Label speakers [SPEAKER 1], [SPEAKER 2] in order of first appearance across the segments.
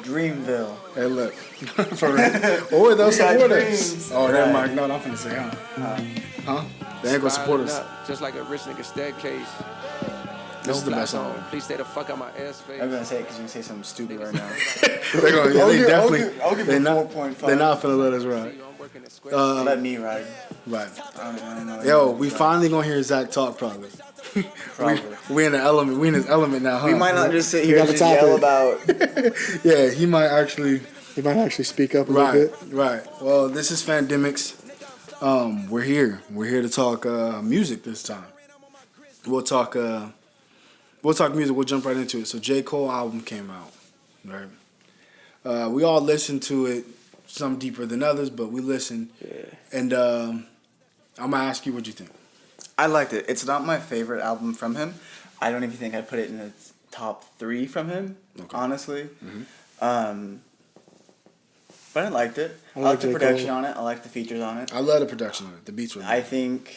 [SPEAKER 1] Dreamville.
[SPEAKER 2] Hey, look. For real. Oh, they'll support us. Oh, never mind. No, I'm finna say, huh? They ain't gonna support us.
[SPEAKER 3] Just like a rich nigga staircase.
[SPEAKER 2] This is the best song.
[SPEAKER 3] Please stay the fuck out my airspace.
[SPEAKER 1] I'm gonna say it because you're gonna say something stupid right now.
[SPEAKER 2] They're gonna, yeah, they definitely.
[SPEAKER 1] I'll give it 4.5.
[SPEAKER 2] They're not finna let us ride.
[SPEAKER 1] Let me ride.
[SPEAKER 2] Right.
[SPEAKER 1] I don't know.
[SPEAKER 2] Yo, we finally gonna hear Zach talk probably.
[SPEAKER 1] Probably.
[SPEAKER 2] We in the element. We in his element now, huh?
[SPEAKER 1] We might not just sit here and just yell about.
[SPEAKER 2] Yeah, he might actually
[SPEAKER 4] speak up a little bit.
[SPEAKER 2] Right. Well, this is Fandemix. We're here. We're here to talk music this time. We'll talk music. We'll jump right into it. So J. Cole album came out, right? We all listened to it, some deeper than others, but we listened.
[SPEAKER 1] Yeah.
[SPEAKER 2] And I'm gonna ask you what you think.
[SPEAKER 1] I liked it. It's not my favorite album from him. I don't even think I'd put it in the top 3 from him, honestly. Mm-hmm. But I liked it. I liked the production on it. I liked the features on it.
[SPEAKER 2] I love the production on it. The beats were good.
[SPEAKER 1] I think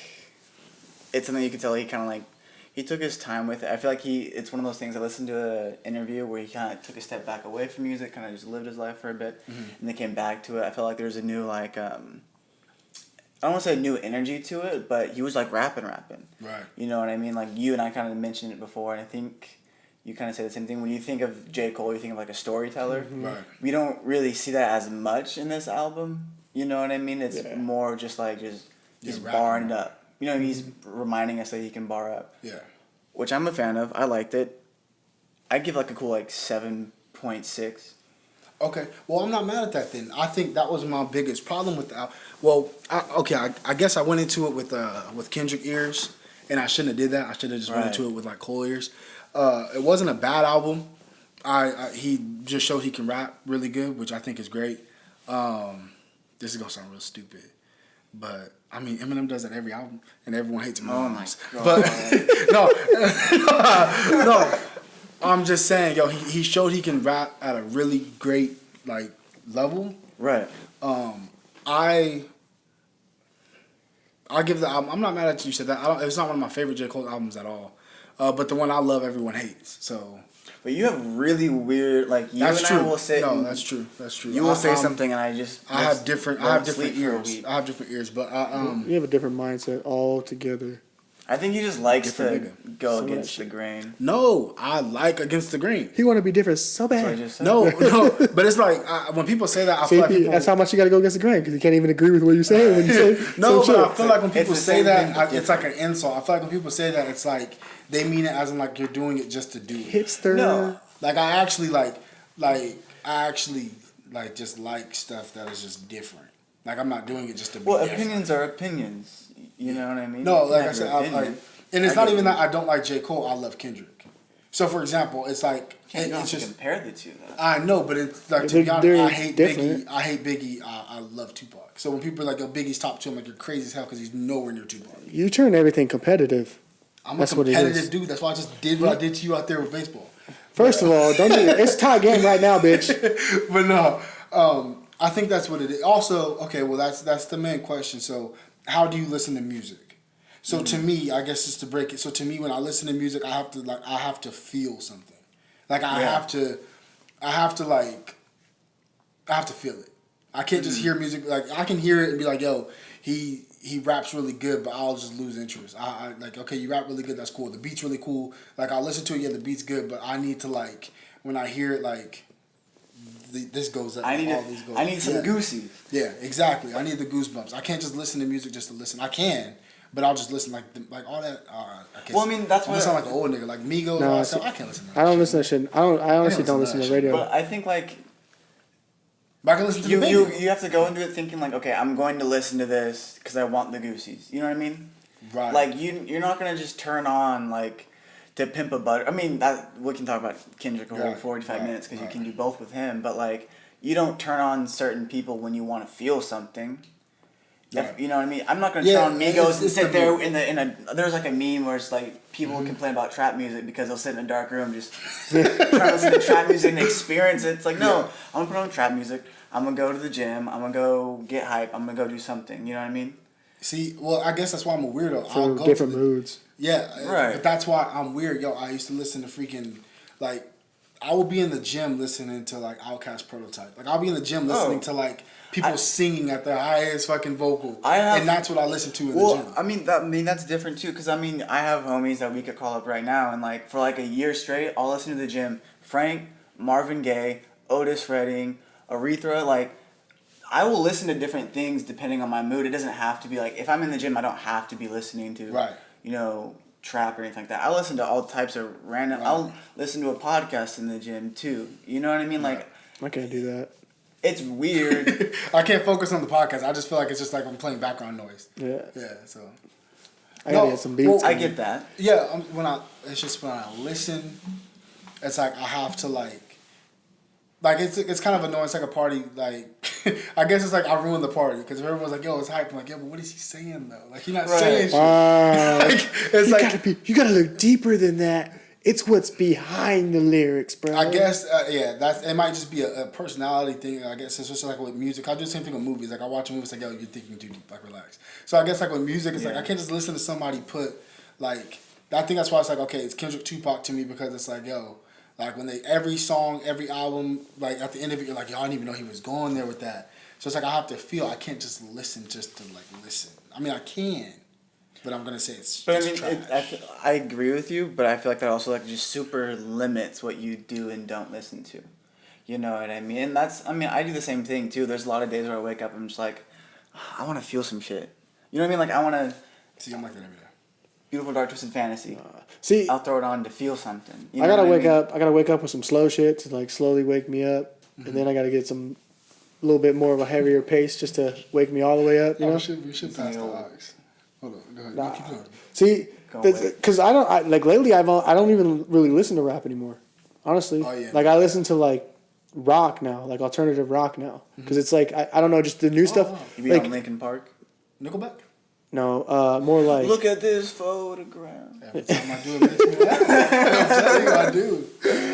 [SPEAKER 1] it's something you could tell he kind of like, he took his time with it. I feel like it's one of those things. I listened to an interview where he kind of took a step back away from music, kind of just lived his life for a bit, and then came back to it. I felt like there was a new, like, I don't want to say a new energy to it, but he was like rapping.
[SPEAKER 2] Right.
[SPEAKER 1] You know what I mean? Like you and I kind of mentioned it before, and I think you kind of say the same thing. When you think of J. Cole, you think of like a storyteller.
[SPEAKER 2] Mm-hmm. Right.
[SPEAKER 1] We don't really see that as much in this album. You know what I mean? It's more just like he's barring it up. You know, he's reminding us that he can bar up.
[SPEAKER 2] Yeah.
[SPEAKER 1] Which I'm a fan of. I liked it. I'd give like a cool like 7.6.
[SPEAKER 2] Okay, well, I'm not mad at that then. I think that was my biggest problem with the album. Well, I guess I went into it with Kendrick ears, and I shouldn't have did that. I should have just went into it with like Cole ears. It wasn't a bad album. He just showed he can rap really good, which I think is great. This is gonna sound real stupid, but I mean Eminem does that every album, and everyone hates him.
[SPEAKER 1] Oh my god!
[SPEAKER 2] But no. I'm just saying, yo, he showed he can rap at a really great like level.
[SPEAKER 1] Right.
[SPEAKER 2] I give the album. I'm not mad at you said that. It's not one of my favorite J. Cole albums at all. But the one I love, everyone hates. So.
[SPEAKER 1] But you have really weird like you
[SPEAKER 2] that's
[SPEAKER 1] and
[SPEAKER 2] true.
[SPEAKER 1] I will say.
[SPEAKER 2] No, that's true. That's true.
[SPEAKER 1] You will say something, and I have different
[SPEAKER 2] ears. I have different ears, but
[SPEAKER 4] you have a different mindset altogether.
[SPEAKER 1] I think he just likes to go against the grain.
[SPEAKER 2] No, I like against the grain.
[SPEAKER 4] He want to be different so bad.
[SPEAKER 2] No, but it's like when people say that, I feel like
[SPEAKER 4] that's how much you got to go against the grain because you can't even agree with what you're saying when you say.
[SPEAKER 2] No, but I feel like when people say that, it's like an insult. I feel like when people say that, it's like they mean it as in like you're doing it just to do it.
[SPEAKER 4] Hipster.
[SPEAKER 2] No, like I actually just like stuff that is just different. Like I'm not doing it just to be.
[SPEAKER 1] Well, opinions are opinions. You know what I mean?
[SPEAKER 2] No, like I said, and it's not even that I don't like J. Cole. I love Kendrick. So, for example, it's like
[SPEAKER 1] it's just compare the two. Though.
[SPEAKER 2] I know, but it's like to be honest, I hate Biggie. I love Tupac. So when people are like, "Yo, Biggie's top 2," I'm like, "You're crazy as hell" because he's nowhere near Tupac.
[SPEAKER 4] You turn everything competitive.
[SPEAKER 2] I'm a competitive dude. That's why I just did what I did to you out there with baseball.
[SPEAKER 4] First of all, don't do it. It's a tie game right now, bitch.
[SPEAKER 2] But no, I think that's what it is. Also, okay, well that's the main question. So. How do you listen to music? So to me, I guess just to break it. So to me, when I listen to music, I have to feel something. Like I have to feel it. I can't just hear music. Like I can hear it and be like, yo, he raps really good, but I'll just lose interest. I like, okay, you rap really good. That's cool. The beat's really cool. Like I'll listen to it. Yeah, the beat's good, but I need to like when I hear it, like. This goes up.
[SPEAKER 1] I need some goosies.
[SPEAKER 2] Yeah, exactly. I need the goosebumps. I can't just listen to music just to listen. I can, but I'll just listen like all that.
[SPEAKER 1] Well, I mean that's what I sound
[SPEAKER 2] like an old nigga like Migos.
[SPEAKER 4] No,
[SPEAKER 2] I can't listen to that.
[SPEAKER 4] I don't listen to shit. I honestly don't listen to radio.
[SPEAKER 1] But I think like.
[SPEAKER 2] But I can listen to
[SPEAKER 1] you have to go into it thinking like, okay, I'm going to listen to this because I want the goosies. You know what I mean?
[SPEAKER 2] Right.
[SPEAKER 1] Like you're not gonna just turn on like. To Pimp a Butter. I mean, we can talk about Kendrick a whole 45 minutes because you can do both with him. But like, you don't turn on certain people when you want to feel something. Right. You know what I mean? I'm not gonna turn on Migos and sit there in a. There's like a meme where it's like people complain about trap music because they'll sit in a dark room just trying to listen to trap music and experience it. It's like no, I'm gonna put on trap music. I'm gonna go to the gym. I'm gonna go get hype. I'm gonna go do something. You know what I mean?
[SPEAKER 2] See, well, I guess that's why I'm a weirdo.
[SPEAKER 4] For different moods.
[SPEAKER 2] Yeah,
[SPEAKER 1] right.
[SPEAKER 2] But that's why I'm weird. Yo, I used to listen to freaking, like, I will be in the gym listening to like Outkast Prototype. Like I'll be in the gym listening to like people singing at their highest fucking vocal, and that's what I listen to in the gym.
[SPEAKER 1] I mean that's different too, because I mean I have homies that we could call up right now, and like for like a year straight, I'll listen to the gym. Frank, Marvin Gaye, Otis Redding, Aretha, like. I will listen to different things depending on my mood. It doesn't have to be like, if I'm in the gym, I don't have to be listening to, trap or anything like that. I listen to all types of random, I'll listen to a podcast in the gym too. You know what I mean? Like,
[SPEAKER 4] I can't do that.
[SPEAKER 1] It's weird.
[SPEAKER 2] I can't focus on the podcast. I just feel like it's just like I'm playing background noise.
[SPEAKER 4] Yeah.
[SPEAKER 2] Yeah, so.
[SPEAKER 4] I gotta get some beats.
[SPEAKER 1] I get that.
[SPEAKER 2] Yeah, when I listen, it's like I have to like it's kind of annoying. It's like a party. Like I guess it's like I ruined the party because everyone's like, "Yo, it's hype." I'm like, "Yeah, but what is he saying though? Like he's not saying shit."
[SPEAKER 4] Like,
[SPEAKER 2] it's
[SPEAKER 4] you gotta look deeper than that. It's what's behind the lyrics, bro.
[SPEAKER 2] I guess it might just be a personality thing. I guess it's just like with music. I do the same thing with movies. Like I watch a movie, it's like, "Yo, you're thinking too deep. Like relax." So I guess like with music, it's like I can't just listen to somebody put like. I think that's why it's like okay, it's Kendrick Tupac to me because it's like yo. Like when every song, every album, like at the end of it, you're like, yo, I didn't even know he was going there with that. So it's like I have to feel. I can't just listen just to like listen. I mean, I can, but I'm gonna say it's.
[SPEAKER 1] But
[SPEAKER 2] just
[SPEAKER 1] I mean, I agree with you, but I feel like that also like just super limits what you do and don't listen to. You know what I mean? And I do the same thing too. There's a lot of days where I wake up and I'm just like, I want to feel some shit. You know what I mean? Like I want to.
[SPEAKER 2] See, I'm like that every day.
[SPEAKER 1] Beautiful Dark Twisted Fantasy.
[SPEAKER 4] See,
[SPEAKER 1] I'll throw it on to feel something. You
[SPEAKER 4] I
[SPEAKER 1] know
[SPEAKER 4] gotta wake
[SPEAKER 1] I mean?
[SPEAKER 4] up. I gotta wake up with some slow shit to like slowly wake me up, and then I gotta get some a little bit more of a heavier pace just to wake me all the way up. You know?
[SPEAKER 2] We should pass the ox. Hold on, go ahead.
[SPEAKER 4] Nah.
[SPEAKER 2] Keep going.
[SPEAKER 4] See, because lately I don't even really listen to rap anymore. Honestly, like I listen to like rock now, like alternative rock now, because it's like I don't know, just the new stuff.
[SPEAKER 2] Wow.
[SPEAKER 1] You be
[SPEAKER 4] like,
[SPEAKER 1] on Linkin Park?
[SPEAKER 2] Nickelback.
[SPEAKER 4] No, more like.
[SPEAKER 1] Look at this photograph.
[SPEAKER 2] Every time I do it, makes me laugh. I'm telling you, I do.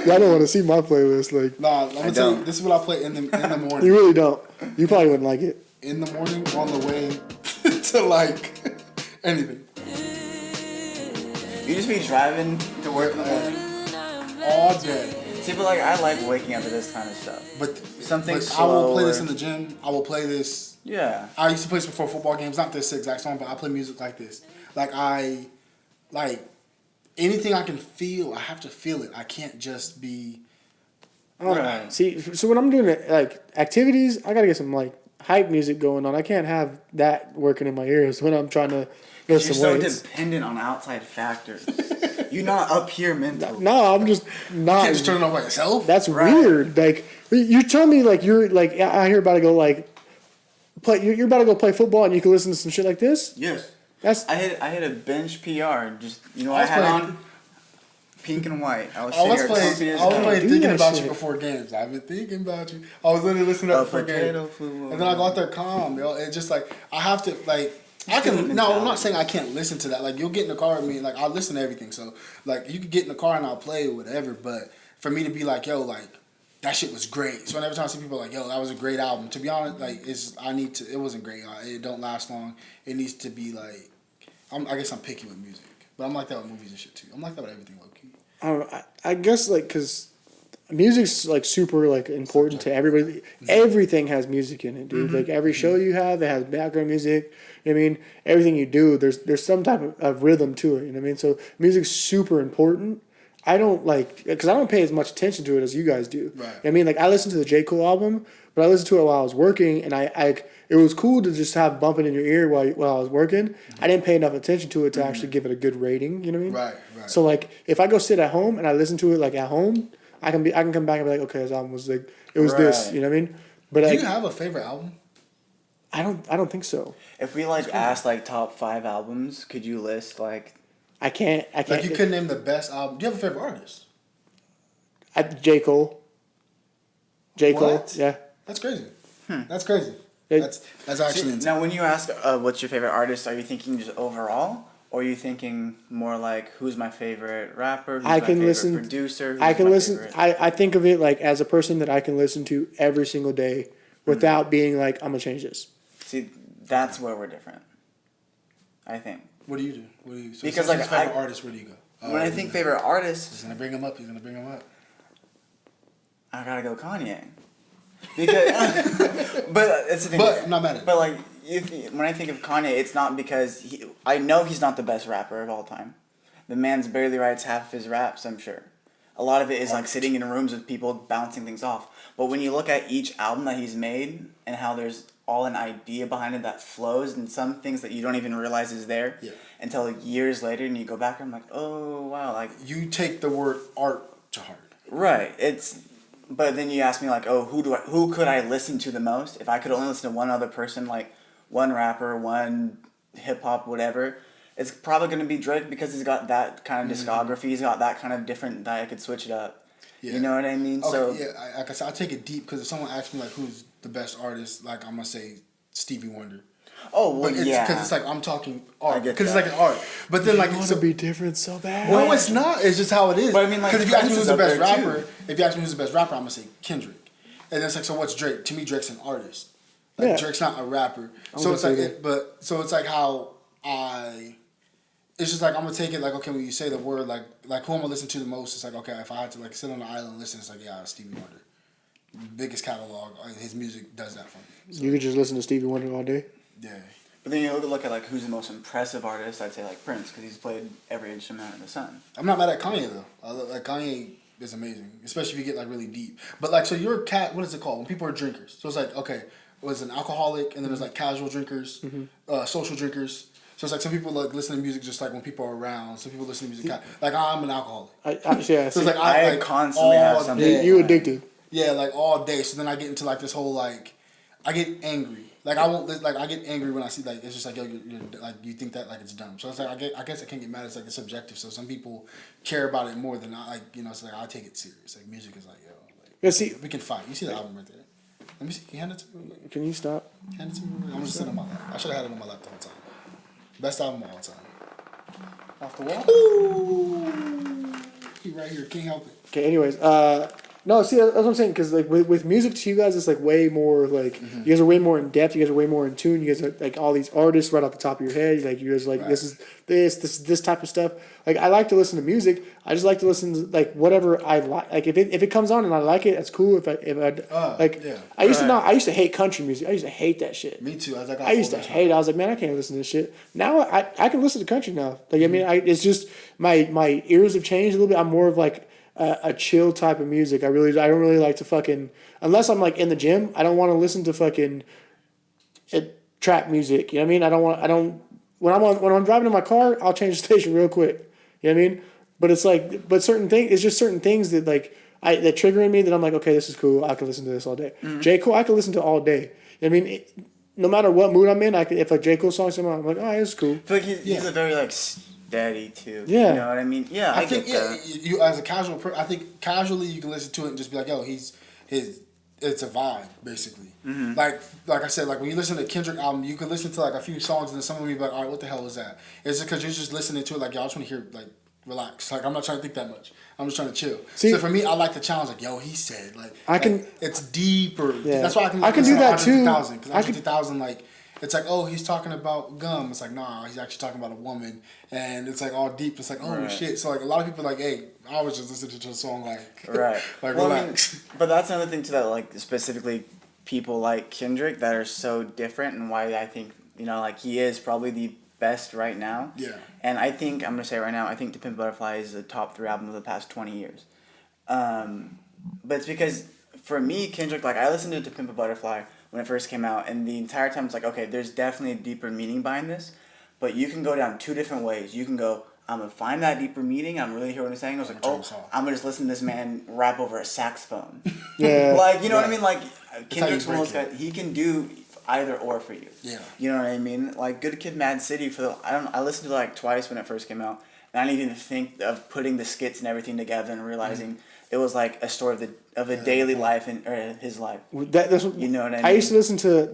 [SPEAKER 4] Y'all don't want to see my playlist, like.
[SPEAKER 2] Nah, I'm gonna tell you. This is what I play in the morning.
[SPEAKER 4] You really don't. You probably wouldn't like it.
[SPEAKER 2] In the morning, on the way to like anything.
[SPEAKER 1] You just be driving to work in the morning?
[SPEAKER 2] All day.
[SPEAKER 1] See, but like I like waking up to this kind of stuff.
[SPEAKER 2] But
[SPEAKER 1] something
[SPEAKER 2] I will play
[SPEAKER 1] slower.
[SPEAKER 2] this in the gym. I will play this.
[SPEAKER 1] Yeah.
[SPEAKER 2] I used to play this before football games. Not this exact song, but I play music like this. Like anything I can feel, I have to feel it. I can't just be.
[SPEAKER 1] Right.
[SPEAKER 4] See, so when I'm doing like activities, I gotta get some like hype music going on. I can't have that working in my ears when I'm trying to lift
[SPEAKER 1] You're
[SPEAKER 4] some
[SPEAKER 1] so
[SPEAKER 4] weights.
[SPEAKER 1] dependent on outside factors. You're not up here mentally.
[SPEAKER 4] No, I'm just not.
[SPEAKER 2] You can't just turn it on by yourself.
[SPEAKER 4] That's
[SPEAKER 1] Right.
[SPEAKER 4] weird. Like you tell me, like you're like I hear about to go like play. You're about to go play football, and you can listen to some shit like this.
[SPEAKER 1] Yes.
[SPEAKER 4] That's
[SPEAKER 1] I hit a bench PR. Just
[SPEAKER 2] I
[SPEAKER 1] I
[SPEAKER 2] was
[SPEAKER 1] had
[SPEAKER 2] playing-
[SPEAKER 1] on pink and white. I was
[SPEAKER 2] I was
[SPEAKER 1] sitting here comfy as hell.
[SPEAKER 2] playing
[SPEAKER 4] Do
[SPEAKER 2] thinking
[SPEAKER 4] that
[SPEAKER 2] about
[SPEAKER 4] shit.
[SPEAKER 2] you before games. I've been thinking about you. I was literally listening to it before games. And then I go out there calm, yo. It's just like I have to like I can no, I'm not saying I can't listen to that. Like you'll get in the car with me, like I'll listen to everything. So like you could get in the car and I'll play or whatever. But for me to be like, yo, like that shit was great. So every time I see people like, yo, that was a great album. To be honest, like it wasn't great. It don't last long. It needs to be like I guess I'm picky with music. But I'm like that with movies and shit too. I'm like that with everything low key.
[SPEAKER 4] I guess like because music's like super like important to everybody. Everything has music in it, dude. Like every show you have, it has background music. I mean, everything you do, there's some type of rhythm to it. You know what I mean? So music's super important. I don't because I don't pay as much attention to it as you guys do.
[SPEAKER 2] Right.
[SPEAKER 4] I mean, like I listened to the J. Cole album, but I listened to it while I was working, and it was cool to just have bumping in your ear while I was working. I didn't pay enough attention to it to actually give it a good rating. You know what I mean?
[SPEAKER 2] Right.
[SPEAKER 4] So like, if I go sit at home and I listen to it like at home, I can come back and be like, okay, this album was like it was this.
[SPEAKER 1] Right.
[SPEAKER 4] You know what I mean? But
[SPEAKER 2] Do
[SPEAKER 4] like,
[SPEAKER 2] you have a favorite album?
[SPEAKER 4] I don't think so.
[SPEAKER 1] If we asked top 5 albums, could you list like?
[SPEAKER 4] I can't.
[SPEAKER 2] Like you couldn't name the best album. Do you have a favorite artist?
[SPEAKER 4] J. Cole. J. Cole.
[SPEAKER 2] What?
[SPEAKER 4] Yeah.
[SPEAKER 2] That's crazy. That's crazy.
[SPEAKER 4] It-
[SPEAKER 2] That's actually insane.
[SPEAKER 1] Now, when you ask what's your favorite artist, are you thinking just overall, or are you thinking more like who's my favorite rapper? Who's
[SPEAKER 4] I
[SPEAKER 1] my
[SPEAKER 4] can
[SPEAKER 1] favorite
[SPEAKER 4] listen.
[SPEAKER 1] producer? Who's
[SPEAKER 4] I can
[SPEAKER 1] my
[SPEAKER 4] listen.
[SPEAKER 1] favorite-
[SPEAKER 4] I think of it like as a person that I can listen to every single day without being like I'm gonna change this.
[SPEAKER 1] See, that's where we're different. I think.
[SPEAKER 2] What do you do? What do you? So
[SPEAKER 1] Because,
[SPEAKER 2] like
[SPEAKER 1] like,
[SPEAKER 2] favorite
[SPEAKER 1] I-
[SPEAKER 2] artist, where do you go?
[SPEAKER 1] When I think favorite
[SPEAKER 2] He's
[SPEAKER 1] artists,
[SPEAKER 2] gonna bring him up. He's gonna bring him up.
[SPEAKER 1] I gotta go Kanye. Because, but it's the thing.
[SPEAKER 2] But I'm not mad at it.
[SPEAKER 1] But like, when I think of Kanye, it's not because I know he's not the best rapper of all time. The man's barely writes half of his raps, I'm sure. A lot of it is like sitting in rooms with people bouncing things off. But when you look at each album that he's made and how there's all an idea behind it that flows and some things that you don't even realize is there until like years later, and you go back and I'm like, oh wow, like
[SPEAKER 2] you take the word art to heart.
[SPEAKER 1] Right. But then you ask me like, oh, who could I listen to the most? If I could only listen to one other person, like one rapper, one hip hop, whatever, it's probably going to be Drake because he's got that kind of discography. He's got that kind of different that I could switch it up. Yeah. You know what I mean?
[SPEAKER 2] Okay,
[SPEAKER 1] So
[SPEAKER 2] yeah, like I said, I take it deep because if someone asks me like who's the best artist, like I'm gonna say Stevie Wonder.
[SPEAKER 1] Oh well,
[SPEAKER 2] because it's like I'm talking art because it's
[SPEAKER 1] that.
[SPEAKER 2] like an art. But then like
[SPEAKER 4] it's to be different so bad.
[SPEAKER 2] No, it's not. It's just how it is.
[SPEAKER 1] But I mean, like,
[SPEAKER 2] because if you ask me who's the best rapper, I'm gonna say Kendrick. And it's like, so what's Drake? To me, Drake's an artist. Like Drake's not a rapper. So it's like, it's like how it's just like I'm gonna take it like, okay, when you say the word like who I'm gonna listen to the most, it's like, okay, if I had to like sit on the island and listen, it's like, yeah, Stevie Wonder. Biggest catalog, his music does that for me. So.
[SPEAKER 4] You could just listen to Stevie Wonder all day.
[SPEAKER 2] Yeah.
[SPEAKER 1] But then you look at like who's the most impressive artist. I'd say like Prince because he's played every instrument under the sun.
[SPEAKER 2] I'm not mad at Kanye though. Like Kanye is amazing, especially if you get like really deep. But like, so you're a cat. What is it called when people are drinkers? So it's like, okay, was an alcoholic, and then there's like casual drinkers, social drinkers. So it's like some people like listen to music just like when people are around. Some people listen to music like I'm an alcoholic.
[SPEAKER 4] So
[SPEAKER 2] it's like
[SPEAKER 1] I constantly have something.
[SPEAKER 4] You addicted.
[SPEAKER 2] Yeah, like all day. So then I get into like this whole like, I get angry. Like I won't like I get angry when I see like it's just like yo you're like you think that like it's dumb. So it's like I guess I can't get mad. It's like it's subjective. So some people care about it more than I like. You know, it's like I take it serious. Like music is like yo. Like,
[SPEAKER 4] yeah, see,
[SPEAKER 2] we can fight. You see the album right there. Let me see. Can you hand it to me?
[SPEAKER 4] Can you stop?
[SPEAKER 2] Hand it to me. I'm just sitting on my lap. I should have had it on my lap the whole time. Best album of all time. Off the wall. Ooh. He right here. Can't help it.
[SPEAKER 4] Okay. Anyways, no, see, that's what I'm saying. Because like with music to you guys, it's like way more like you guys are way more in depth. You guys are way more in tune. You guys are like all these artists right off the top of your head. Like you guys are like this is this type of stuff. Like I like to listen to music. I just like to listen to like whatever I like. Like if it comes on and I like it, that's cool. I used to hate country music. I used to hate that shit.
[SPEAKER 2] Me too.
[SPEAKER 4] I used to hate it. I was like, man, I can't listen to this shit. Now I can listen to country now. Like I mean, it's just my ears have changed a little bit. I'm more of like a chill type of music. I don't really like to fucking unless I'm like in the gym. I don't want to listen to fucking trap music. You know what I mean? When I'm driving in my car, I'll change the station real quick. You know what I mean? But it's like certain things that like that trigger in me that I'm like, okay, this is cool. I can listen to this all day. J. Cole, I can listen to all day. You know what I mean? No matter what mood I'm in, if a J. Cole song comes on, I'm like, oh, this is cool.
[SPEAKER 1] I feel like he's a very like steady too.
[SPEAKER 4] Yeah.
[SPEAKER 1] You know what I mean? Yeah, I think
[SPEAKER 2] you as a casual person, I think casually you can listen to it and just be like, yo, it's a vibe basically. Like I said, like when you listen to Kendrick album, you can listen to like a few songs and then someone will be like, all right, what the hell is that? It's because you're just listening to it like, yo, I just want to hear like relax. Like I'm not trying to think that much. I'm just trying to chill. See, so for me, I like the challenge. Like yo, he said it's deeper. Yeah. That's why I can
[SPEAKER 4] do that too.
[SPEAKER 2] Because Andre 3000 like. It's like, oh, he's talking about gum. It's like, nah, he's actually talking about a woman. And it's like all deep. It's like, oh, shit. So, like, a lot of people are like, hey, I was just listening to a song like,
[SPEAKER 1] right.
[SPEAKER 2] like, well, relax.
[SPEAKER 1] I mean, but that's another thing, too, that, like, specifically people like Kendrick that are so different and why I think, you know, like, he is probably the best right now.
[SPEAKER 2] Yeah.
[SPEAKER 1] And I think, I'm going to say right now, I think To Pimp a Butterfly is the top 3 album of the past 20 years. But it's because, for me, Kendrick, like, I listened to Pimp a Butterfly when it first came out, and the entire time it's like, okay, there's definitely a deeper meaning behind this, but you can go down 2 different ways. You can go, I'm going to find that deeper meaning, I'm really hear what I'm saying. I was like, oh, I'm going to just listen to this man rap over a saxophone.
[SPEAKER 4] Yeah.
[SPEAKER 1] Like, you know what I mean? Like, Kendrick's one of those guys, he can do either or for you.
[SPEAKER 2] Yeah.
[SPEAKER 1] You know what I mean? Like, Good Kid, Mad City, I listened to it like twice when it first came out, and I didn't even think of putting the skits and everything together and realizing it was like a story of a daily life or his life.
[SPEAKER 4] That's what,
[SPEAKER 1] you know what I mean?
[SPEAKER 4] I used to listen to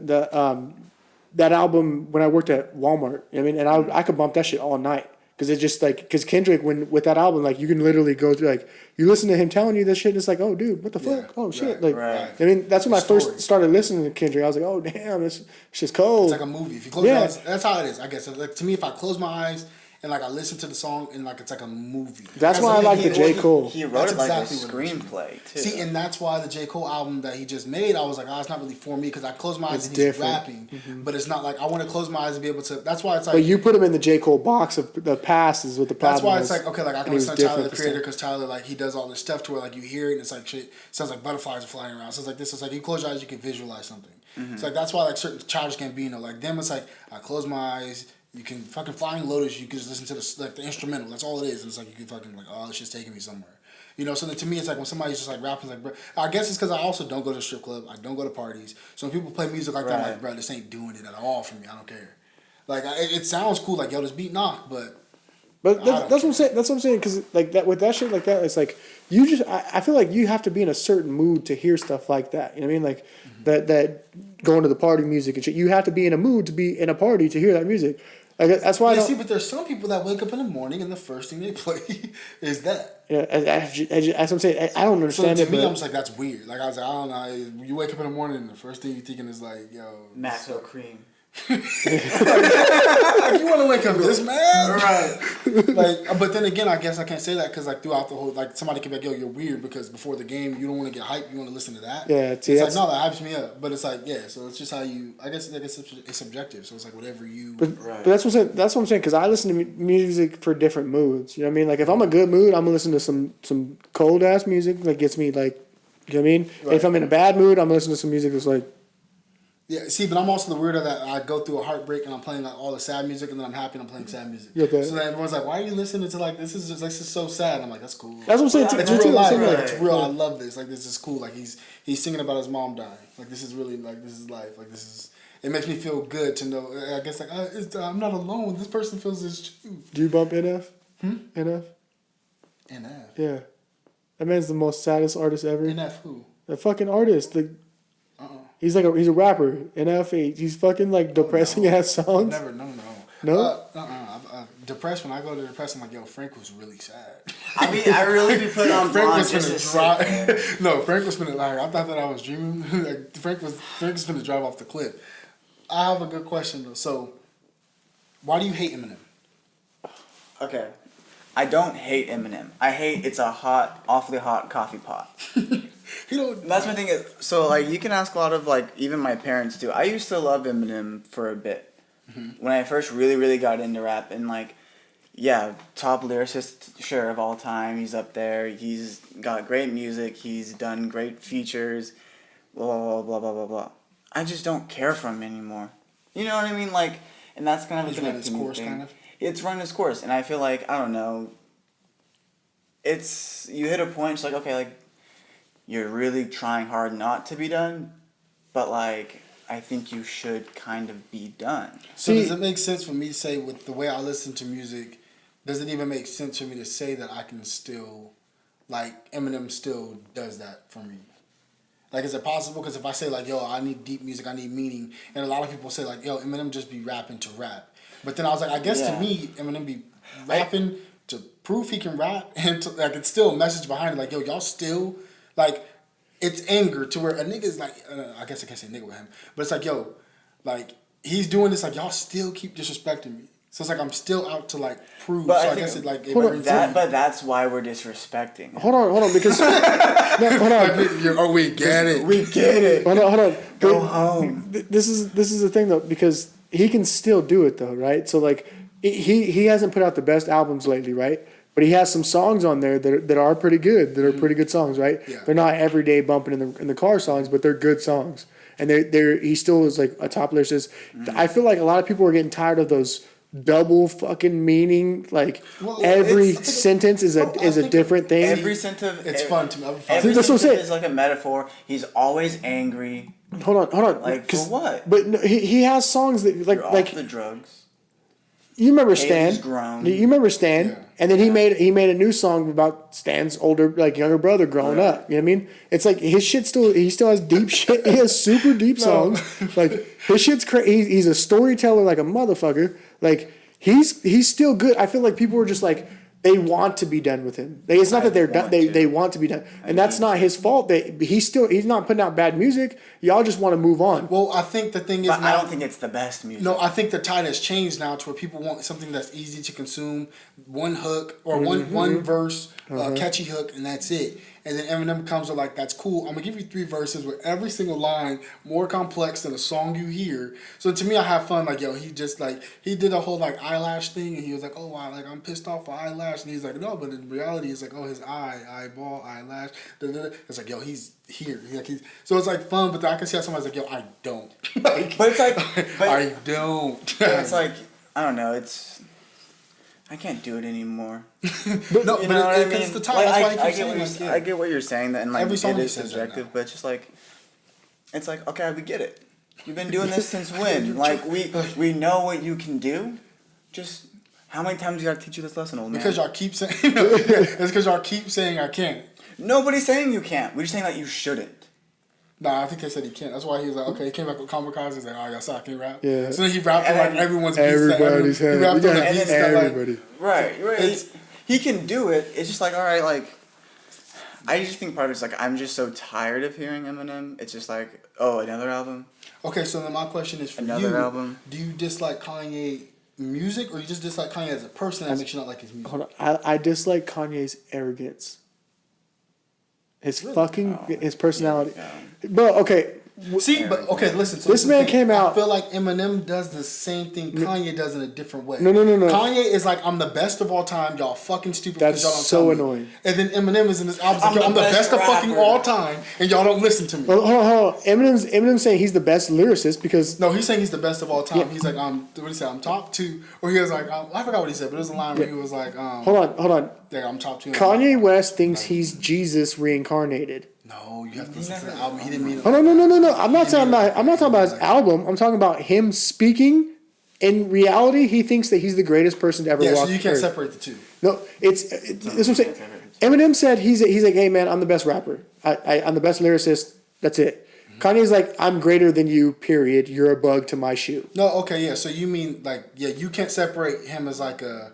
[SPEAKER 4] that album when I worked at Walmart. I mean, and I could bump that shit all night because it just like because Kendrick with that album like you can literally go through like you listen to him telling you this shit and it's like oh dude what the fuck oh shit like I mean that's when I first started listening to Kendrick. I was like oh damn this shit's cold.
[SPEAKER 2] It's like a movie. If you close your eyes, that's how it is. I guess like, to me if I close my eyes and like I listen to the song and like it's like a movie.
[SPEAKER 4] That's why I like the J. Cole.
[SPEAKER 1] He wrote it like
[SPEAKER 2] exactly
[SPEAKER 1] a screenplay too.
[SPEAKER 2] See, and that's why the J. Cole album that he just made, I was like, oh, it's not really for me because I close my eyes and he's rapping, but it's not like I want to close my eyes and be able to. That's why it's like.
[SPEAKER 4] But you put him in the J. Cole box of the past is what the problem is.
[SPEAKER 2] That's why it's like, okay, like I can listen to Tyler, the creator,
[SPEAKER 4] different.
[SPEAKER 2] because Tyler, like, he does all this stuff to where, like, you hear it and it's like shit. Sounds like butterflies are flying around. So it's like this. It's like you close your eyes, you can visualize something. It's like that's why, like, certain Childish Gambino, like, them, it's like, I close my eyes. You can fucking Flying Lotus. You can just listen to the instrumental. That's all it is. And it's like you can fucking like, oh, this shit's taking me somewhere. You know. So then to me, it's like when somebody's just like rapping, like, bro. I guess it's because I also don't go to the strip club. I don't go to parties. So when people play music like that, I'm like, bro, this ain't doing it at all for me. I don't care. Like it sounds cool. Like yo, this beat knock, but
[SPEAKER 4] that's what I'm saying. That's what I'm saying. Because like that with that shit like that, it's like you just. I feel like you have to be in a certain mood to hear stuff like that. You know what I mean? Like that going to the party music and shit. You have to be in a mood to be in a party to hear that music. Like that's why.
[SPEAKER 2] See, but there's some people that wake up in the morning and the first thing they play is that.
[SPEAKER 4] Yeah, as I'm saying, I don't understand
[SPEAKER 2] so
[SPEAKER 4] it.
[SPEAKER 2] To me, I'm just like, that's weird. Like I was like, I don't know. You wake up in the morning and the first thing you're thinking is like, yo,
[SPEAKER 1] Maxwell Cream.
[SPEAKER 2] like, you want to wake up this man, right? Like, but then again, I guess I can't say that because like throughout the whole, like somebody can be like, yo, you're weird because before the game you don't want to get hyped, you want to listen to that.
[SPEAKER 4] Yeah,
[SPEAKER 2] it's like no, that hypes me up. But it's like so it's just how you. I guess it's subjective. So it's like whatever you.
[SPEAKER 4] But that's what I'm saying because I listen to music for different moods. You know what I mean? Like if I'm in a good mood, I'm gonna listen to some cold ass music that gets me like, you know what I mean? Right. If I'm in a bad mood, I'm gonna listen to some music that's like.
[SPEAKER 2] Yeah, see, but I'm also the weirdo that I go through a heartbreak and I'm playing like all the sad music and then I'm happy and I'm playing sad music.
[SPEAKER 4] Okay.
[SPEAKER 2] So then everyone's like, "Why are you listening to like this? Is so sad." And I'm like, "That's cool."
[SPEAKER 4] That's what I'm saying.
[SPEAKER 2] It's real life. Like, it's real. I love this. Like this is cool. Like he's singing about his mom dying. Like this is really like this is life. Like this is. It makes me feel good to know. I guess like I'm not alone. This person feels this too.
[SPEAKER 4] Do you bump NF? NF.
[SPEAKER 2] NF.
[SPEAKER 4] Yeah, that man's the most saddest artist ever.
[SPEAKER 2] NF who?
[SPEAKER 4] The fucking artist. He's like he's a rapper. NF. He's fucking like depressing ass songs.
[SPEAKER 2] Never.
[SPEAKER 4] No.
[SPEAKER 2] Depressed. When I go to depressed, I'm like, yo, Frank was really sad.
[SPEAKER 1] I mean, I really be put on
[SPEAKER 2] Frank
[SPEAKER 1] blonde
[SPEAKER 2] was
[SPEAKER 1] just
[SPEAKER 2] finna drive. No, Frank was finna like. I thought that I was dreaming. Like, Frank was finna drive off the cliff. I have a good question though. So, why do you hate Eminem?
[SPEAKER 1] Okay, I don't hate Eminem. I hate it's a awfully hot coffee pot. That's my thing. So like you can ask a lot of like even my parents too. I used to love Eminem for a bit when I first really got into rap and like yeah, top lyricist sure of all time. He's up there. He's got great music. He's done great features. Blah blah blah blah blah blah. I just don't care for him anymore. You know what I mean? Like, and that's kind of
[SPEAKER 2] He's run his course,
[SPEAKER 1] thing.
[SPEAKER 2] kind of.
[SPEAKER 1] It's run its course, and I feel like I don't know. It's you hit a point. It's like okay, like. You're really trying hard not to be done, but like I think you should kind of be done.
[SPEAKER 2] So does it make sense for me to say with the way I listen to music, does it even make sense for me to say that I can still, like Eminem still does that for me? Like is it possible? Because if I say like, yo, I need deep music, I need meaning, and a lot of people say like, yo, Eminem just be rapping to rap. But then I was like, I guess to me, Eminem be rapping to prove he can rap, and to, like it's still a message behind it. Like, yo, y'all still. Like, it's anger to where a nigga's like, I guess I can't say nigga with him, but it's like, yo, like, he's doing this, like, y'all still keep disrespecting me. So it's like, I'm still out to, like, prove.
[SPEAKER 1] But
[SPEAKER 2] so
[SPEAKER 1] I
[SPEAKER 2] guess it, like,
[SPEAKER 1] but that's why we're disrespecting.
[SPEAKER 4] Hold on, because. Hold on.
[SPEAKER 2] We get it.
[SPEAKER 1] We get it.
[SPEAKER 4] Hold on.
[SPEAKER 1] Go home.
[SPEAKER 4] This is the thing, though, because he can still do it, though, right? So, like, he hasn't put out the best albums lately, right? But he has some songs on there that are pretty good. That are pretty good songs, right?
[SPEAKER 2] Yeah.
[SPEAKER 4] They're not everyday bumping in the car songs, but they're good songs. And he still is like a top lyricist. I feel like a lot of people are getting tired of those double fucking meaning. Like every sentence is a different thing.
[SPEAKER 1] Every sentence.
[SPEAKER 2] It's fun to me.
[SPEAKER 1] Every
[SPEAKER 4] That's what I'm saying.
[SPEAKER 1] is like a metaphor. He's always angry.
[SPEAKER 4] Hold on.
[SPEAKER 1] Like for what?
[SPEAKER 4] But no, he has songs that
[SPEAKER 1] You're off the drugs.
[SPEAKER 4] You remember
[SPEAKER 1] Haley's
[SPEAKER 4] Stan?
[SPEAKER 1] grown.
[SPEAKER 4] You remember Stan?
[SPEAKER 2] Yeah.
[SPEAKER 4] And then he made a new song about Stan's younger brother growing up. You know what I mean? It's like his shit he still has deep shit. He has super deep songs. Like his shit's crazy. He's a storyteller like a motherfucker. Like he's still good. I feel like people are just like they want to be done with him. It's not that they're done. They want to be done, and that's not his fault. He's not putting out bad music. Y'all just want to move on.
[SPEAKER 2] Well, I think the thing is,
[SPEAKER 1] but I don't think it's the best music.
[SPEAKER 2] No, I think the tide has changed now to where people want something that's easy to consume, one hook or one verse, catchy hook, and that's it. And then Eminem comes with like, that's cool. I'm gonna give you 3 verses with every single line more complex than a song you hear. So to me, I have fun. Like, yo, he did a whole like eyelash thing, and he was like, oh wow, like I'm pissed off for eyelash, and he's like, no, but in reality, it's like, oh, his eyeball, eyelash. It's like, yo, he's here. So it's like fun, but I can see how somebody's like, yo, I don't. Like,
[SPEAKER 1] but it's like,
[SPEAKER 2] I don't.
[SPEAKER 1] It's like, I don't know. I can't do it anymore.
[SPEAKER 2] No,
[SPEAKER 1] you
[SPEAKER 2] but
[SPEAKER 1] know what I mean?
[SPEAKER 2] It's the time.
[SPEAKER 1] Like,
[SPEAKER 2] That's why
[SPEAKER 1] I
[SPEAKER 2] he keeps saying
[SPEAKER 1] I get what you're saying, that and like
[SPEAKER 2] Every song
[SPEAKER 1] it
[SPEAKER 2] he
[SPEAKER 1] is
[SPEAKER 2] says
[SPEAKER 1] subjective,
[SPEAKER 2] right now.
[SPEAKER 1] but it's just like, it's like, okay, we get it. You've been doing this since when? Like we know what you can do. Just how many times you gotta teach you this lesson, old man?
[SPEAKER 2] Because y'all keep saying it's because y'all keep saying I can't.
[SPEAKER 1] Nobody's saying you can't. We're just saying that you shouldn't.
[SPEAKER 2] Nah, I think they said he can't. That's why he was like, okay, he came back with Kamikaze. He's like, oh, y'all saw I can rap.
[SPEAKER 4] Yeah.
[SPEAKER 2] So then he rapped on like everyone's beats.
[SPEAKER 4] Everybody's
[SPEAKER 2] He rapped on the beats that
[SPEAKER 4] everybody.
[SPEAKER 2] like,
[SPEAKER 1] Right. He can do it. It's just like, all right, like, I just think part of it's like, I'm just so tired of hearing Eminem. It's just like, oh, another album?
[SPEAKER 2] Okay, so then my question is for
[SPEAKER 1] Another
[SPEAKER 2] you.
[SPEAKER 1] album?
[SPEAKER 2] Do you dislike Kanye music, or you just dislike Kanye as a person that makes you not like his music?
[SPEAKER 4] Hold on. I dislike Kanye's arrogance. His his personality.
[SPEAKER 1] Yeah.
[SPEAKER 4] Bro, okay.
[SPEAKER 2] See, but okay, listen. So
[SPEAKER 4] This man came out.
[SPEAKER 2] I feel like Eminem does the same thing Kanye does in a different way.
[SPEAKER 4] No.
[SPEAKER 2] Kanye is like, I'm the best of all time. Y'all fucking stupid.
[SPEAKER 4] That's
[SPEAKER 2] because y'all don't
[SPEAKER 4] so
[SPEAKER 2] tell me.
[SPEAKER 4] annoying.
[SPEAKER 2] And then Eminem is in this album. I'm the best of fucking
[SPEAKER 1] rapper.
[SPEAKER 2] all time, and y'all don't listen to me.
[SPEAKER 4] Hold on. Eminem's saying he's the best lyricist because
[SPEAKER 2] No, he's saying he's the best of all time.
[SPEAKER 4] Yeah.
[SPEAKER 2] He's like, what did he say? I'm top 2. Or he was like, I forgot what he said, but it was a line where he was like,
[SPEAKER 4] hold on.
[SPEAKER 2] yeah, I'm top 2.
[SPEAKER 4] Kanye West thinks he's Jesus reincarnated.
[SPEAKER 2] No, you have to listen to the album. He didn't mean it.
[SPEAKER 4] Oh no. I'm not talking about his album. I'm talking about him speaking. In reality, he thinks that he's the greatest person to ever
[SPEAKER 2] Yeah,
[SPEAKER 4] walk
[SPEAKER 2] so you can't
[SPEAKER 4] Earth.
[SPEAKER 2] separate the two.
[SPEAKER 4] No, that's what I'm saying. Eminem said he's like, hey man, I'm the best rapper. I'm the best lyricist. That's it. Kanye's like, I'm greater than you. Period. You're a bug to my shoe.
[SPEAKER 2] No, okay, yeah. So you mean like, yeah, you can't separate him as like a,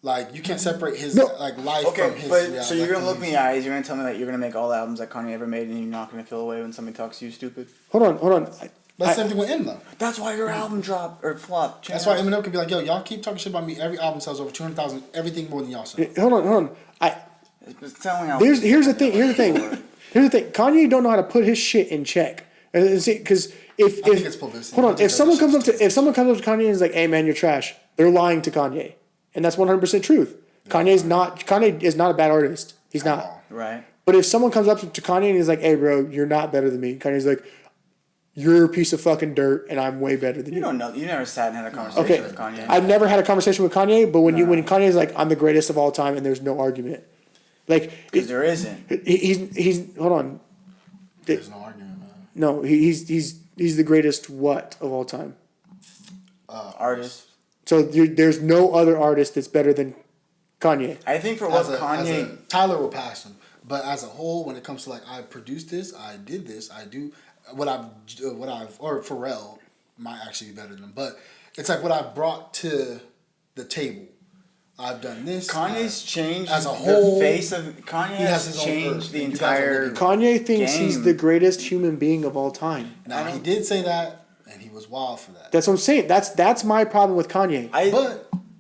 [SPEAKER 2] like you can't separate his like life
[SPEAKER 1] Okay,
[SPEAKER 2] from his.
[SPEAKER 1] but so you're gonna look me in the eyes. You're gonna tell me that you're gonna make all the albums that Kanye ever made, and you're not gonna feel away when somebody talks to you stupid.
[SPEAKER 4] Hold on.
[SPEAKER 2] That's the same thing with him though.
[SPEAKER 1] That's why your album dropped or flopped.
[SPEAKER 2] That's why Eminem could be like, yo, y'all keep talking shit about me. Every album sells over 200,000. Everything more than y'all sell.
[SPEAKER 4] Hold on.
[SPEAKER 1] It's telling how.
[SPEAKER 4] Here's the thing. Kanye don't know how to put his shit in check. Because if
[SPEAKER 2] think it's publicity.
[SPEAKER 4] hold on, if someone comes up to Kanye and is like, "Hey man, you're trash," they're lying to Kanye, and that's 100% truth. Kanye is not a bad artist. He's not.
[SPEAKER 1] Right.
[SPEAKER 4] But if someone comes up to Kanye and is like, "Hey bro, you're not better than me," Kanye's like, "You're a piece of fucking dirt, and I'm way better than you."
[SPEAKER 1] You don't know. You never sat and had a conversation with Kanye.
[SPEAKER 4] I've never had a conversation with Kanye, but when Kanye's like, "I'm the greatest of all time," and there's no argument, like
[SPEAKER 1] Because there isn't.
[SPEAKER 4] he's hold on.
[SPEAKER 2] There's no argument, man.
[SPEAKER 4] No, he's the greatest what of all time.
[SPEAKER 1] Artist.
[SPEAKER 4] So there's no other artist that's better than Kanye.
[SPEAKER 1] I think for what Kanye.
[SPEAKER 2] Tyler will pass him, but as a whole, when it comes to like, I produced this, I did this, I do what I've or Pharrell might actually be better than him, but it's like what I've brought to the table. I've done this.
[SPEAKER 1] Kanye's changed
[SPEAKER 2] as a whole.
[SPEAKER 1] The face of Kanye has changed the entire.
[SPEAKER 4] Kanye thinks he's
[SPEAKER 1] game.
[SPEAKER 4] the greatest human being of all time.
[SPEAKER 2] Now he did say that, and he was wild for that.
[SPEAKER 4] That's what I'm saying. That's my problem with Kanye.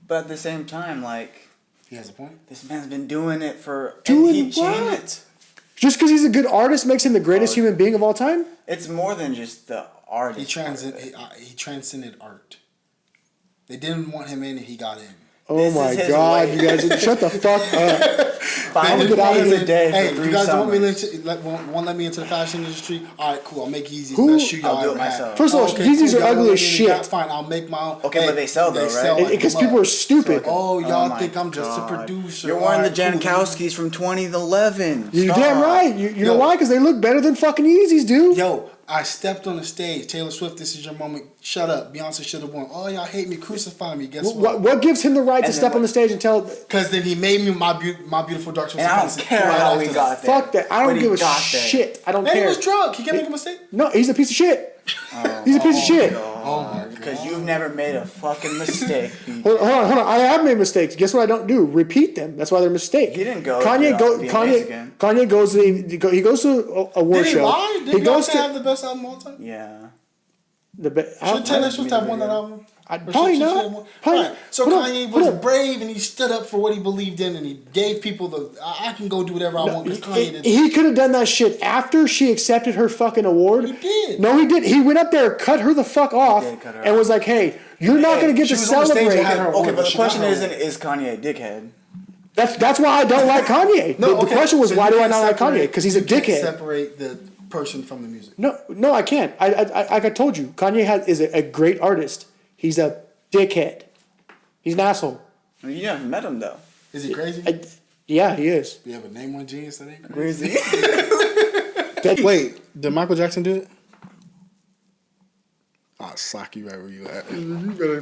[SPEAKER 2] But
[SPEAKER 1] at the same time, like,
[SPEAKER 2] he has a point.
[SPEAKER 1] this man's been doing it for.
[SPEAKER 4] Doing what? Just because he's a good artist makes him the greatest human being of all time?
[SPEAKER 1] It's more than just the artist.
[SPEAKER 2] He transcended art. They didn't want him in, and he got in.
[SPEAKER 4] Oh
[SPEAKER 1] This
[SPEAKER 4] my
[SPEAKER 1] is his
[SPEAKER 4] God,
[SPEAKER 1] way.
[SPEAKER 4] you guys, shut the fuck up.
[SPEAKER 1] 5
[SPEAKER 4] get out of
[SPEAKER 1] days
[SPEAKER 4] here.
[SPEAKER 1] a day
[SPEAKER 2] Hey,
[SPEAKER 1] for
[SPEAKER 2] you
[SPEAKER 1] 3
[SPEAKER 2] guys don't
[SPEAKER 1] summers.
[SPEAKER 2] want to let me into the fashion industry? All right, cool. I'll make Yeezys.
[SPEAKER 4] Who?
[SPEAKER 2] Best shoe y'all
[SPEAKER 1] I'll do it
[SPEAKER 2] ever had.
[SPEAKER 1] myself.
[SPEAKER 4] First of all, Yeezys are ugly as shit.
[SPEAKER 2] That's fine. I'll make my own.
[SPEAKER 1] Okay, but they sell though, right?
[SPEAKER 2] like
[SPEAKER 4] Because
[SPEAKER 2] mud.
[SPEAKER 4] people are stupid.
[SPEAKER 2] Oh, y'all
[SPEAKER 1] my
[SPEAKER 2] think I'm just a
[SPEAKER 1] God.
[SPEAKER 2] producer.
[SPEAKER 1] You're wearing the
[SPEAKER 2] All right, cool.
[SPEAKER 1] Jankowskis from 2011.
[SPEAKER 4] You're
[SPEAKER 1] Stop.
[SPEAKER 4] damn right. You know why? Because they look better than fucking Yeezys, dude.
[SPEAKER 2] Yo, I stepped on the stage. Taylor Swift, this is your moment. Shut up. Beyonce should have won. Oh, y'all hate me. Crucify me. Guess what?
[SPEAKER 4] What gives him the right to
[SPEAKER 1] And
[SPEAKER 4] step
[SPEAKER 1] then
[SPEAKER 4] on the stage and tell?
[SPEAKER 2] Because then he made me my beautiful dark twisted
[SPEAKER 1] And I don't
[SPEAKER 2] fantasy
[SPEAKER 1] care
[SPEAKER 2] right
[SPEAKER 1] how
[SPEAKER 2] after
[SPEAKER 1] we
[SPEAKER 2] that.
[SPEAKER 1] got there.
[SPEAKER 4] Fuck that. I don't
[SPEAKER 1] But he
[SPEAKER 4] give a
[SPEAKER 1] got there.
[SPEAKER 4] shit. I don't
[SPEAKER 2] And
[SPEAKER 4] care.
[SPEAKER 2] he was drunk. He can't make a mistake.
[SPEAKER 4] No, he's a piece of shit. He's a piece of shit.
[SPEAKER 1] God.
[SPEAKER 2] Oh my
[SPEAKER 1] Because
[SPEAKER 2] God.
[SPEAKER 1] you've never made a fucking mistake.
[SPEAKER 4] Hold on. I have made mistakes. Guess what I don't do? Repeat them. That's why they're mistakes.
[SPEAKER 1] He didn't go.
[SPEAKER 4] Kanye goes to he goes to a war
[SPEAKER 2] Did he
[SPEAKER 4] show.
[SPEAKER 2] lie? Did Beyonce have the best album of all time?
[SPEAKER 1] Yeah.
[SPEAKER 2] Should Taylor Swift have won that album?
[SPEAKER 4] Probably not.
[SPEAKER 2] Right. So Kanye was brave and he stood up for what he believed in and he gave people I can go do whatever I want because Kanye did.
[SPEAKER 4] He could have done that shit after she accepted her fucking award.
[SPEAKER 2] He did.
[SPEAKER 4] No, he didn't. He went up there, cut her the fuck off, and was like, "Hey, you're not gonna get to celebrate."
[SPEAKER 1] Okay, but the question isn't is Kanye a dickhead?
[SPEAKER 4] That's why I don't like Kanye. The question was, why do I not like Kanye? Because he's a dickhead.
[SPEAKER 2] Separate the person from the music.
[SPEAKER 4] No, I can't. I told you, Kanye is a great artist. He's a dickhead. He's an asshole.
[SPEAKER 1] I mean, you never met him though.
[SPEAKER 2] Is he crazy?
[SPEAKER 4] Yeah, he is.
[SPEAKER 2] Yeah, but name one genius that ain't
[SPEAKER 1] Where is
[SPEAKER 2] crazy.
[SPEAKER 1] he?
[SPEAKER 2] Wait, did Michael Jackson do it? I'll sock you right where you at.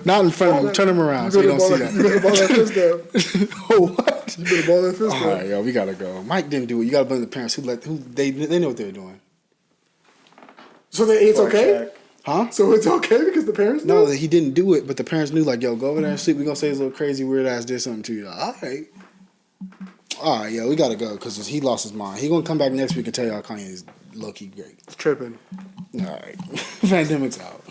[SPEAKER 2] Not in front of him. Turn him around so you don't see that.
[SPEAKER 4] You better ball that fist down.
[SPEAKER 2] Oh, what?
[SPEAKER 4] You better ball that fist down.
[SPEAKER 2] All right, yo, we gotta go. Mike didn't do it. You gotta blame the parents who they know what they were doing.
[SPEAKER 4] So it's okay?
[SPEAKER 1] Check.
[SPEAKER 2] Huh?
[SPEAKER 4] So it's okay because the parents
[SPEAKER 2] No,
[SPEAKER 4] know?
[SPEAKER 2] he didn't do it, but the parents knew, like, yo, go over there and sleep. We're gonna say his little crazy weird ass did something to you. Like, all right, yo, we gotta go because he lost his mind. He gonna come back next week and tell y'all Kanye is low key great.
[SPEAKER 4] Tripping.
[SPEAKER 2] All right, Fandemix out.